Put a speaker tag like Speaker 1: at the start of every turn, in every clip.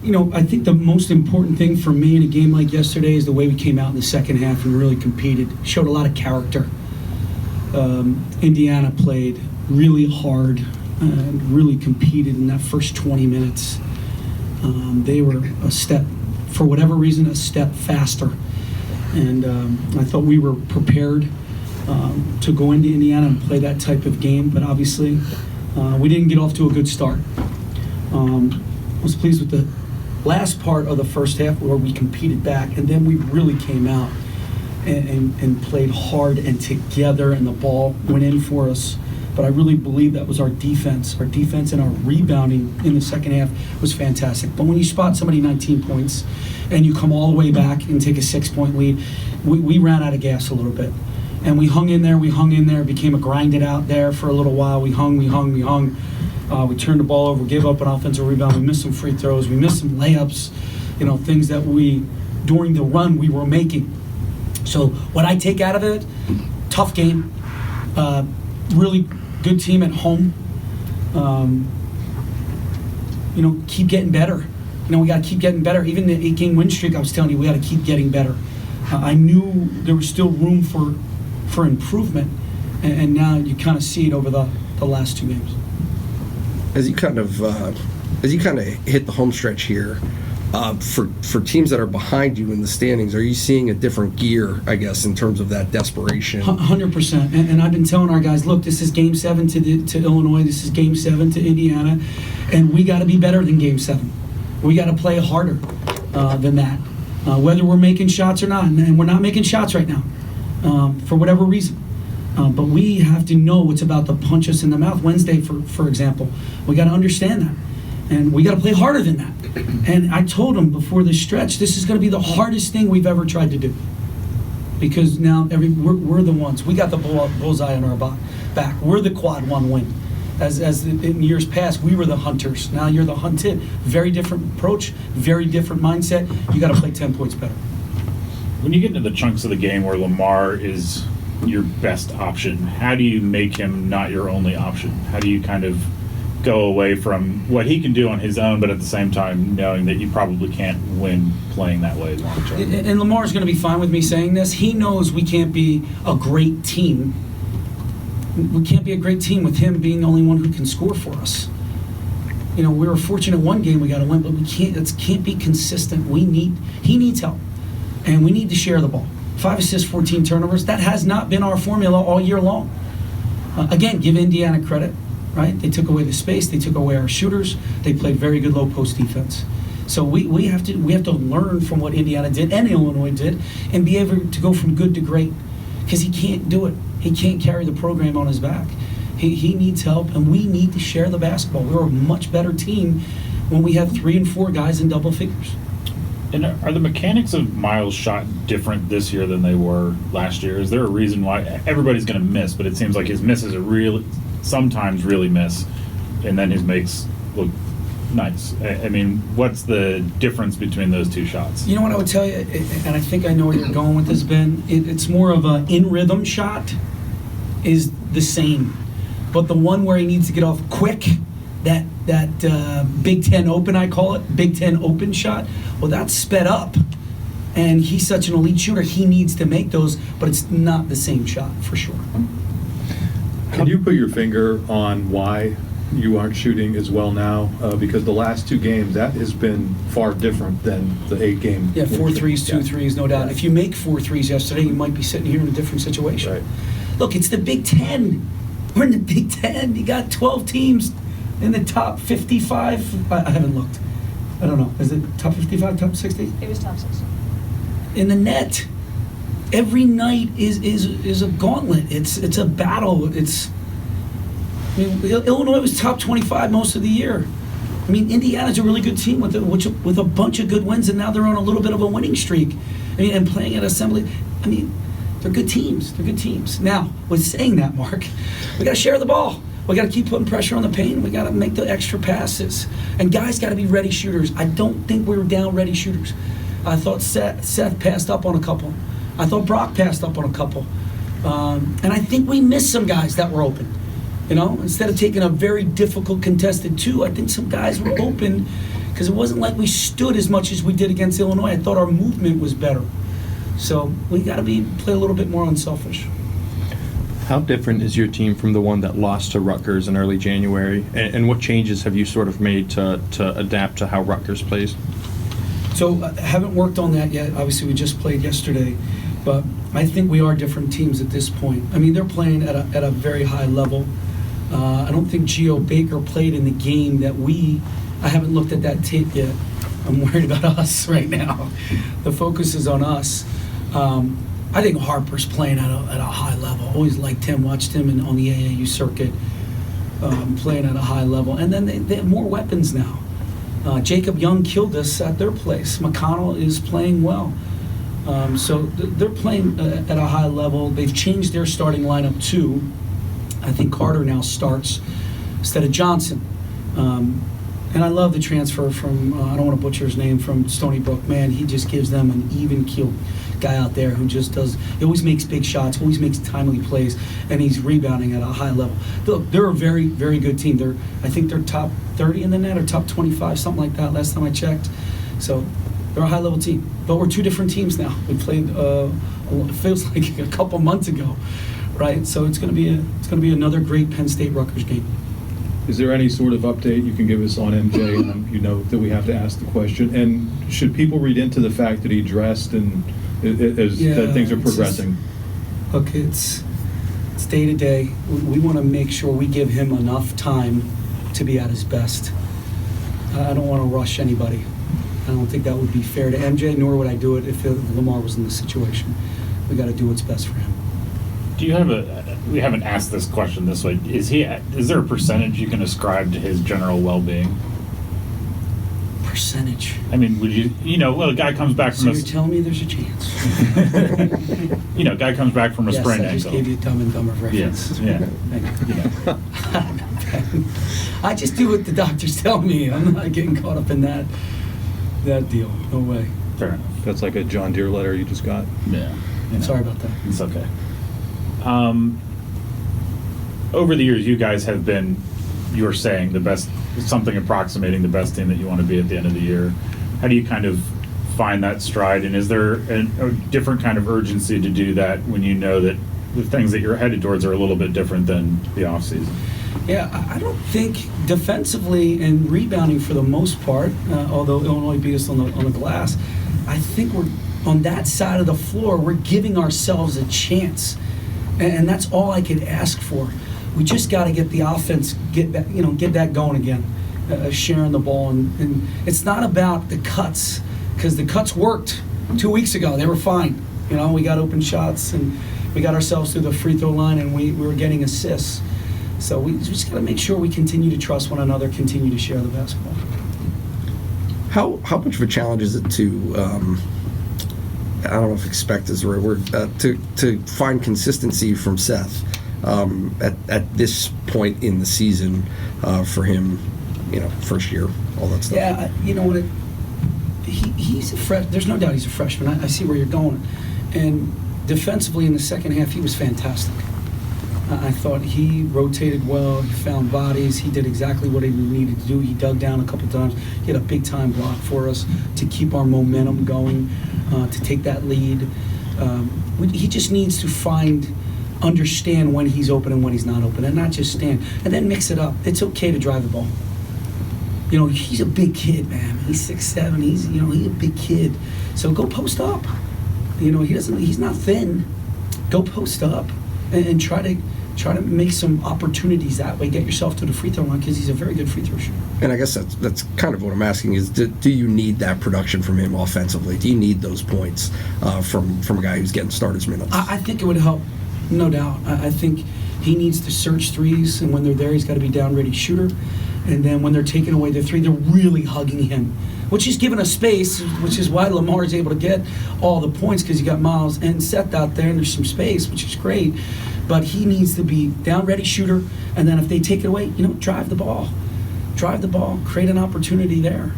Speaker 1: I think the most important thing for me in a game like yesterday is the way we came out in the second half and really competed. Showed a lot of character. Indiana played really hard and really competed in that first 20 minutes. They were for whatever reason, a step faster. And I thought we were prepared to go into Indiana and play that type of game, but obviously we didn't get off to a good start. I was pleased with the last part of the first half where we competed back, and then we really came out and played hard and together, and the ball went in for us. But I really believe that was our defense. Our defense and our rebounding in the second half was fantastic. But when you spot somebody 19 points and you come all the way back and take a 6-point lead, we ran out of gas a little bit. And we hung in there, became a grinded out there for a little while. We hung. We turned the ball over, gave up an offensive rebound. We missed some free throws. We missed some layups, things that during the run, we were making. So what I take out of it, tough game, really good team at home. Keep getting better. We got to keep getting better. Even the 8-game win streak, I was telling you, we got to keep getting better. I knew there was still room for improvement, and now you kind of see it over the last 2 games.
Speaker 2: As you kind of hit the home stretch here, for teams that are behind you in the standings, are you seeing a different gear, I guess, in terms of that desperation?
Speaker 1: 100%. And I've been telling our guys, look, this is Game 7 to Illinois. This is Game 7 to Indiana, and we got to be better than Game 7. We got to play harder than that, whether we're making shots or not. And we're not making shots right now, for whatever reason. But we have to know what's about to punch us in the mouth. Wednesday, for example, we got to understand that. And we got to play harder than that. And I told them before this stretch, this is going to be the hardest thing we've ever tried to do. Because now we're the ones. We got the bullseye on our back. We're the quad 1 win. As in years past, we were the hunters. Now you're the hunted. Very different approach, very different mindset. You got to play 10 points better.
Speaker 3: When you get into the chunks of the game where Lamar is your best option, how do you make him not your only option? How do you kind of go away from what he can do on his own, but at the same time knowing that you probably can't win playing that way long term?
Speaker 1: And Lamar's going to be fine with me saying this. He knows we can't be a great team. We can't be a great team with him being the only one who can score for us. We were fortunate one game we got to win, but we can't. It can't be consistent. He needs help, and we need to share the ball. 5 assists, 14 turnovers. That has not been our formula all year long. Again, give Indiana credit, right? They took away the space. They took away our shooters. They played very good low post defense. So we have to learn from what Indiana did and Illinois did, and be able to go from good to great. Because he can't do it. He can't carry the program on his back. He needs help, and we need to share the basketball. We're a much better team when we have 3 and 4 guys in double figures.
Speaker 3: And are the mechanics of Miles' shot different this year than they were last year? Is there a reason why everybody's going to miss, but it seems like his misses are sometimes really miss, and then his makes look nice? I mean, what's the difference between those 2 shots?
Speaker 1: You know what I would tell you, and I think I know where you're going with this, Ben. It's more of a in-rhythm shot is the same. But the one where he needs to get off quick, that Big Ten Open, I call it, Big Ten Open shot, well, that's sped up. And he's such an elite shooter, he needs to make those, but it's not the same shot, for sure.
Speaker 4: Can you put your finger on why you aren't shooting as well now? Because the last 2 games, that has been far different than the 8-game.
Speaker 1: Yeah, 4 threes, 2 threes, no doubt. If you make 4 threes yesterday, you might be sitting here in a different situation.
Speaker 4: Right.
Speaker 1: Look, it's the Big Ten. We're in the Big Ten. You got 12 teams in the top 55. I haven't looked. I don't know. Is it top 55, top 60?
Speaker 5: It was top 60.
Speaker 1: In the net. Every night is a gauntlet. It's a battle. Illinois was top 25 most of the year. I mean, Indiana's a really good team with a bunch of good wins, and now they're on a little bit of a winning streak. And playing at Assembly. They're good teams. They're good teams. Now, with saying that, Mark, we got to share the ball. We got to keep putting pressure on the paint. We got to make the extra passes. And guys got to be ready shooters. I don't think we were down ready shooters. I thought Seth passed up on a couple. I thought Brock passed up on a couple. And I think we missed some guys that were open. Instead of taking a very difficult contested 2, I think some guys were open because it wasn't like we stood as much as we did against Illinois. I thought our movement was better. So we got to play a little bit more unselfish.
Speaker 5: How different is your team from the one that lost to Rutgers in early January? And what changes have you sort of made to adapt to how Rutgers plays?
Speaker 1: So I haven't worked on that yet. Obviously, we just played yesterday. But I think we are different teams at this point. I mean, they're playing at a very high level. I don't think Gio Baker played in the game that I haven't looked at that tape yet. I'm worried about us right now. The focus is on us. I think Harper's playing at a high level. Always liked him, watched him on the AAU circuit, playing at a high level. And then they have more weapons now. Jacob Young killed us at their place. McConnell is playing well. So they're playing at a high level. They've changed their starting lineup too. I think Carter now starts instead of Johnson. And I love the transfer from, I don't want to butcher his name, from Stony Brook. Man, he just gives them an even-keeled guy out there who just he always makes big shots, always makes timely plays, and he's rebounding at a high level. Look, they're a very, very good team. I think they're top 30 in the net or top 25, something like that last time I checked. So they're a high-level team. But we're two different teams now. We played, it feels like a couple months ago, right? So it's going to be another great Penn State-Rutgers game.
Speaker 4: Is there any sort of update you can give us on MJ? You know that we have to ask the question. And should people read into the fact that he dressed and that things are progressing?
Speaker 1: Look, it's day to day. We want to make sure we give him enough time to be at his best. I don't want to rush anybody. I don't think that would be fair to MJ, nor would I do it if Lamar was in this situation. We got to do what's best for him.
Speaker 3: Do you have we haven't asked this question this way. Is there a percentage you can ascribe to his general well-being?
Speaker 1: Percentage?
Speaker 3: I mean, would a guy comes back
Speaker 1: So
Speaker 3: from
Speaker 1: you're telling me there's a chance?
Speaker 3: Guy comes back from a sprained
Speaker 1: Yes, I just
Speaker 3: ankle.
Speaker 1: gave you a Dumb and Dumber reference.
Speaker 3: Yes, yeah.
Speaker 1: Thank you. I just do what the doctors tell me. I'm not getting caught up in that deal. No way.
Speaker 3: Fair enough.
Speaker 4: That's like a John Deere letter you just got.
Speaker 3: Yeah.
Speaker 1: Sorry about that.
Speaker 3: It's okay. Over the years, you guys have been, you were saying, the best, something approximating the best team that you want to be at the end of the year. How do you kind of find that stride? And is there a different kind of urgency to do that when you know that the things that you're headed towards are a little bit different than the offseason?
Speaker 1: Yeah, I don't think defensively and rebounding for the most part, although Illinois beat us on the glass, I think we're on that side of the floor, we're giving ourselves a chance. And that's all I could ask for. We just got to get the offense, get that going again, sharing the ball. And it's not about the cuts, because the cuts worked 2 weeks ago. They were fine. We got open shots, and we got ourselves through the free throw line, and we were getting assists. So we just got to make sure we continue to trust one another, continue to share the basketball.
Speaker 2: How much of a challenge is it to, I don't know if expect is the right word, to find consistency from Seth at this point in the season for him, first year, all that stuff?
Speaker 1: Yeah, what? He's a fresh. There's no doubt he's a freshman. I see where you're going. And defensively in the second half, he was fantastic. I thought he rotated well. He found bodies. He did exactly what he needed to do. He dug down a couple times. He had a big-time block for us to keep our momentum going, to take that lead. He just needs to understand when he's open and when he's not open, and not just stand. And then mix it up. It's okay to drive the ball. He's a big kid, man. He's 6'7". He's a big kid. So go post up. He's not thin. Go post up and try to make some opportunities that way. Get yourself to the free throw line, because he's a very good free throw shooter.
Speaker 2: And I guess that's kind of what I'm asking is, do you need that production from him offensively? Do you need those points from a guy who's getting starters minutes?
Speaker 1: I think it would help, no doubt. I think he needs to search threes, and when they're there, he's got to be down-ready shooter. And then when they're taking away the three, they're really hugging him, which is giving us space, which is why Lamar is able to get all the points, because you got Miles and Seth out there, and there's some space, which is great. But he needs to be down-ready shooter, and then if they take it away, drive the ball. Drive the ball, create an opportunity there.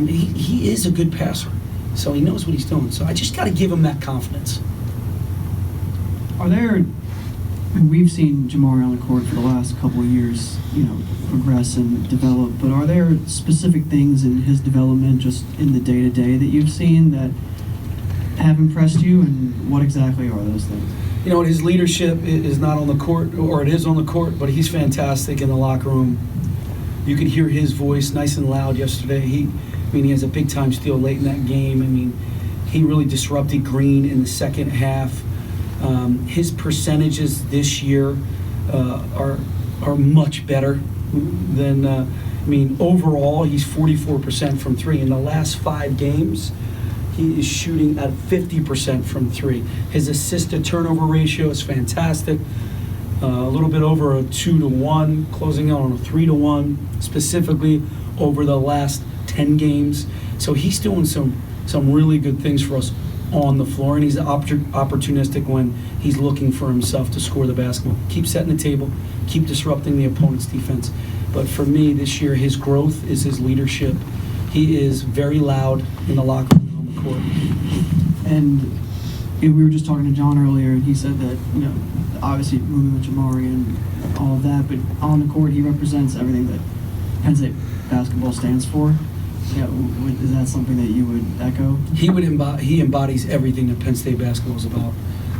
Speaker 1: He is a good passer, so he knows what he's doing. So I just got to give him that confidence.
Speaker 6: Are there We've seen Jamari on the court for the last couple of years, progress and develop, but are there specific things in his development just in the day-to-day that you've seen that have impressed you, and what exactly are those things?
Speaker 1: His leadership is not on the court, or it is on the court, but he's fantastic in the locker room. You could hear his voice nice and loud yesterday. He has a big-time steal late in that game. He really disrupted Green in the second half. His percentages this year are much better than, overall, he's 44% from three. In the last 5 games, he is shooting at 50% from three. His assist-to-turnover ratio is fantastic. A little bit over a 2-to-1, closing out on a 3-to-1, specifically over the last 10 games. So he's doing some really good things for us on the floor, and he's opportunistic when he's looking for himself to score the basketball. Keep setting the table, keep disrupting the opponent's defense. But for me, this year, his growth is his leadership. He is very loud in the locker room on the court.
Speaker 6: And we were just talking to John earlier, and he said that, obviously moving with Jamari and all of that, but on the court, he represents everything that Penn State basketball stands for. Is that something that you would echo?
Speaker 1: He embodies everything that Penn State basketball is about.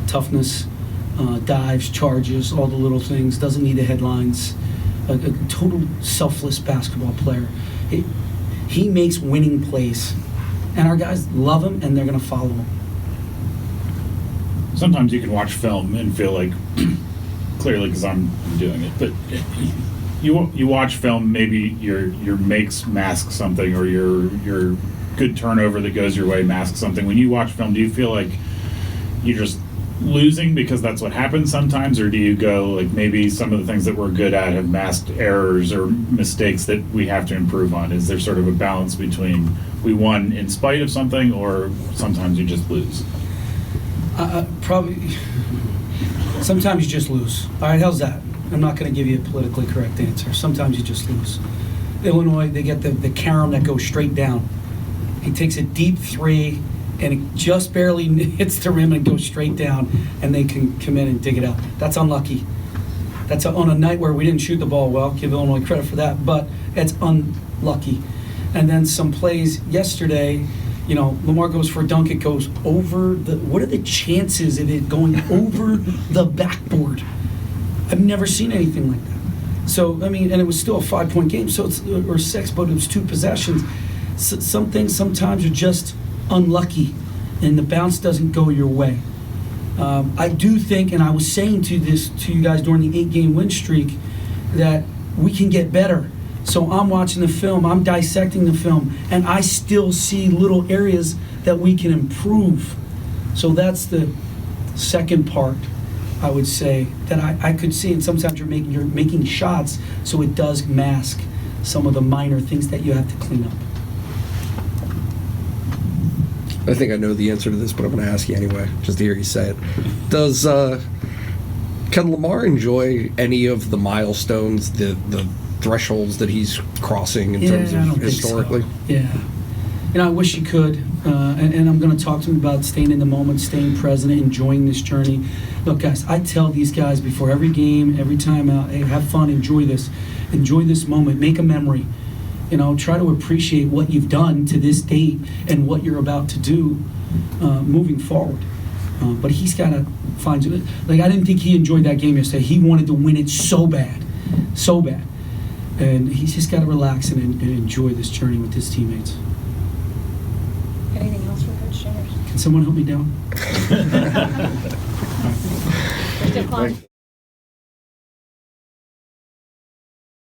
Speaker 1: Toughness, dives, charges, all the little things, doesn't need the headlines. A total selfless basketball player. He makes winning plays, and our guys love him, and they're going to follow him.
Speaker 3: Sometimes you can watch film and feel like, clearly because I'm doing it, but you watch film, maybe your makes mask something, or your good turnover that goes your way masks something. When you watch film, do you feel like you're just losing because that's what happens sometimes, or do you go like maybe some of the things that we're good at have masked errors or mistakes that we have to improve on? Is there sort of a balance between we won in spite of something, or sometimes you just lose?
Speaker 1: Probably. Sometimes you just lose. All right, how's that? I'm not going to give you a politically correct answer. Sometimes you just lose. Illinois, they get the carom that goes straight down. He takes a deep three, and it just barely hits the rim and goes straight down, and they can come in and dig it out. That's unlucky. That's on a night where we didn't shoot the ball well. Give Illinois credit for that, but it's unlucky. And then some plays yesterday, Lamar goes for a dunk. It goes over what are the chances of it going over the backboard? I've never seen anything like that. So, and it was still a 5-point game, or 6, but it was 2 possessions. Some things sometimes are just unlucky, and the bounce doesn't go your way. I do think, and I was saying to you guys during the 8-game win streak, that we can get better. So I'm watching the film, I'm dissecting the film, and I still see little areas that we can improve. So that's the second part, I would say, that I could see. And sometimes you're making shots, so it does mask some of the minor things that you have to clean up.
Speaker 2: I think I know the answer to this, but I'm going to ask you anyway, just to hear you say it. Can Lamar enjoy any of the milestones, the thresholds that he's crossing in terms of historically?
Speaker 1: Yeah. I wish he could. And I'm going to talk to him about staying in the moment, staying present, enjoying this journey. Look, guys, I tell these guys before every game, every time out, hey, have fun, enjoy this moment, make a memory. Try to appreciate what you've done to this date and what you're about to do moving forward. But he's got to find it. Like, I didn't think he enjoyed that game yesterday. He wanted to win it so bad. And he's just got to relax and enjoy this journey with his teammates.
Speaker 7: Anything else for Coach Chambers?
Speaker 1: Can someone help me down?
Speaker 7: We're still calling.